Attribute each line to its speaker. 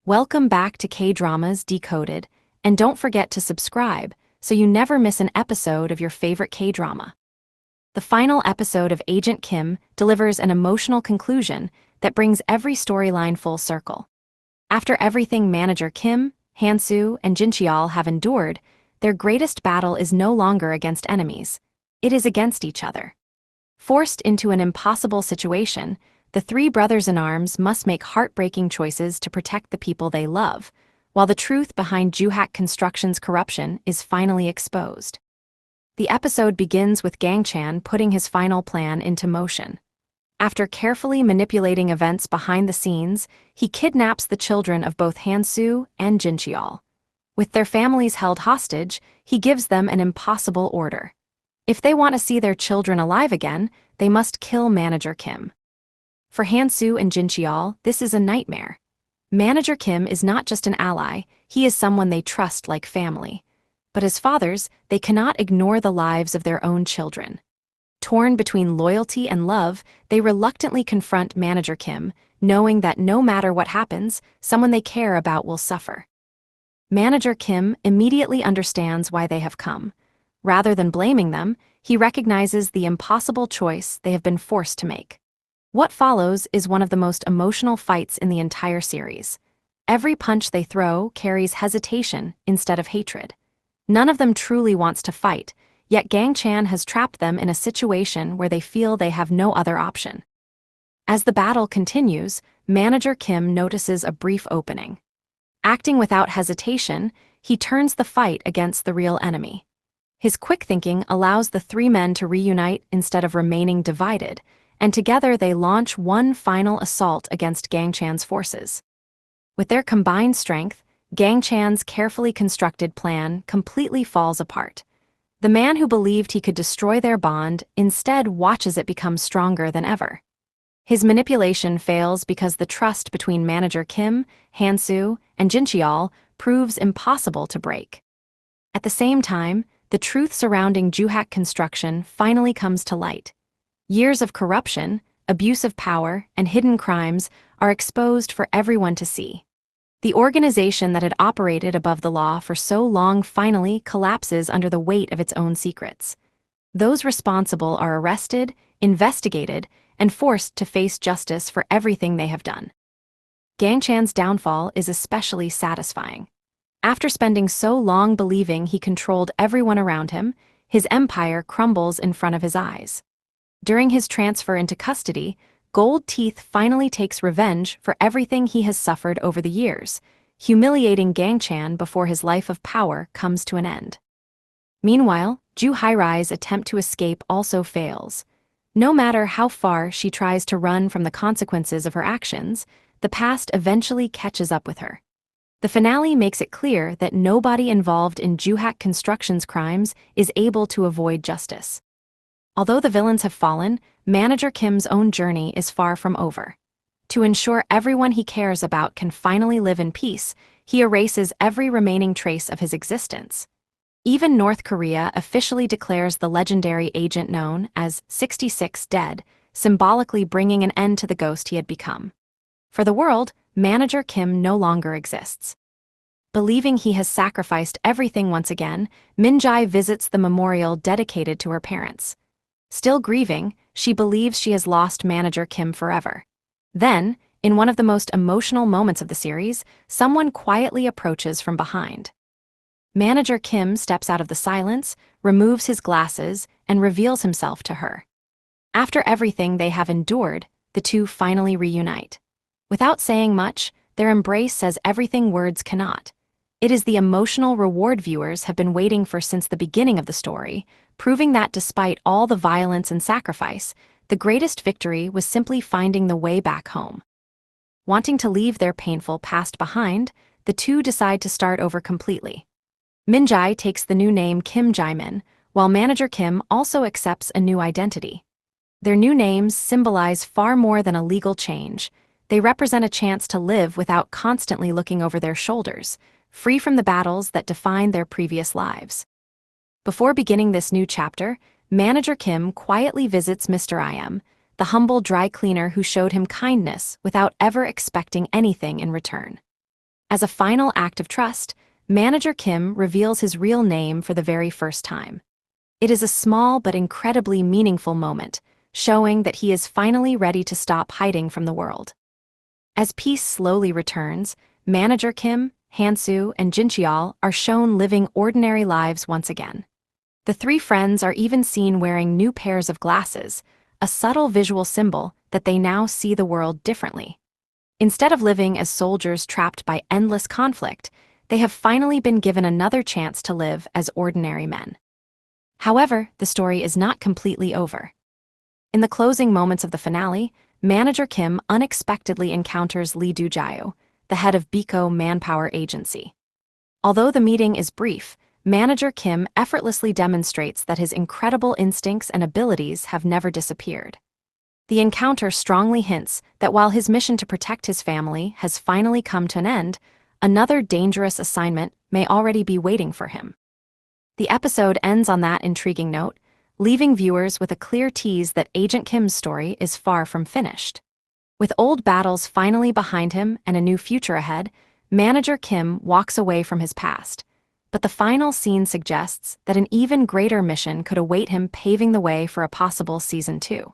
Speaker 1: Welcome back to K-Dramas Decoded, and don't forget to subscribe so you never miss an episode of your favorite K-drama. The final episode of Agent Kim delivers an emotional conclusion that brings every storyline full circle. After everything manager Kim, Han-soo, and Jin-cheol have endured, their greatest battle is no longer against enemies. It is against each other. Forced into an impossible situation, the three brothers-in-arms must make heartbreaking choices to protect the people they love, while the truth behind Joo Construction's corruption is finally exposed. The episode begins with Gang-chan putting his final plan into motion. After carefully manipulating events behind the scenes, he kidnaps the children of both Han-soo and Jin-cheol. With their families held hostage, he gives them an impossible order. If they want to see their children alive again, they must kill manager Kim. For Han-soo and Jin-cheol, this is a nightmare. Manager Kim is not just an ally, he is someone they trust like family. But as fathers, they cannot ignore the lives of their own children. Torn between loyalty and love, they reluctantly confront manager Kim, knowing that no matter what happens, someone they care about will suffer. Manager Kim immediately understands why they have come. Rather than blaming them, he recognizes the impossible choice they have been forced to make. What follows is one of the most emotional fights in the entire series. Every punch they throw carries hesitation instead of hatred. None of them truly wants to fight, yet Gang-chan has trapped them in a situation where they feel they have no other option. As the battle continues, manager Kim notices a brief opening. Acting without hesitation, he turns the fight against the real enemy. His quick thinking allows the three men to reunite instead of remaining divided, and together they launch one final assault against Gang-chan's forces. With their combined strength, Gang-chan's carefully constructed plan completely falls apart. The man who believed he could destroy their bond instead watches it become stronger than ever. His manipulation fails because the trust between manager Kim, Han-soo, and Jin-cheol proves impossible to break. At the same time, the truth surrounding Joo Construction finally comes to light. Years of corruption, abuse of power, and hidden crimes are exposed for everyone to see. The organization that had operated above the law for so long finally collapses under the weight of its own secrets. Those responsible are arrested, investigated, and forced to face justice for everything they have done. Gang-chan's downfall is especially satisfying. After spending so long believing he controlled everyone around him, his empire crumbles in front of his eyes. During his transfer into custody, Gold Teeth finally takes revenge for everything he has suffered over the years, humiliating Gang-chan before his life of power comes to an end. Meanwhile, Joo Hyri's attempt to escape also fails. No matter how far she tries to run from the consequences of her actions, the past eventually catches up with her. The finale makes it clear that nobody involved in Joo Construction's crimes is able to avoid justice. Although the villains have fallen, manager Kim's own journey is far from over. To ensure everyone he cares about can finally live in peace, he erases every remaining trace of his existence. Even North Korea officially declares the legendary agent known as 66 dead, symbolically bringing an end to the ghost he had become. For the world, manager Kim no longer exists. Believing he has sacrificed everything once again, Min-jae visits the memorial dedicated to her parents. Still grieving, she believes she has lost manager Kim forever. Then, in one of the most emotional moments of the series, someone quietly approaches from behind. Manager Kim steps out of the silence, removes his glasses, and reveals himself to her. After everything they have endured, the two finally reunite. Without saying much, their embrace says everything words cannot. It is the emotional reward viewers have been waiting for since the beginning of the story, proving that despite all the violence and sacrifice, the greatest victory was simply finding the way back home. Wanting to leave their painful past behind, the two decide to start over completely. Min-jae takes the new name Kim Jae-min, while manager Kim also accepts a new identity. Their new names symbolize far more than a legal change. They represent a chance to live without constantly looking over their shoulders, free from the battles that define their previous lives. Before beginning this new chapter, manager Kim quietly visits Mr. Im, the humble dry cleaner who showed him kindness without ever expecting anything in return. As a final act of trust, Manager Kim reveals his real name for the very first time. It is a small but incredibly meaningful moment, showing that he is finally ready to stop hiding from the world. As peace slowly returns, Manager Kim, Han-soo, and Jin-cheol are shown living ordinary lives once again. The three friends are even seen wearing new pairs of glasses, a subtle visual symbol that they now see the world differently. Instead of living as soldiers trapped by endless conflict, they have finally been given another chance to live as ordinary men. However, the story is not completely over. In the closing moments of the finale, Manager Kim unexpectedly encounters Lee Do-hyeon, the head of Biko Manpower Agency. Although the meeting is brief, Manager Kim effortlessly demonstrates that his incredible instincts and abilities have never disappeared. The encounter strongly hints that while his mission to protect his family has finally come to an end, another dangerous assignment may already be waiting for him. The episode ends on that intriguing note, leaving viewers with a clear tease that Agent Kim's story is far from finished. With old battles finally behind him and a new future ahead, Manager Kim walks away from his past. But the final scene suggests that an even greater mission could await him, paving the way for a possible Season 2.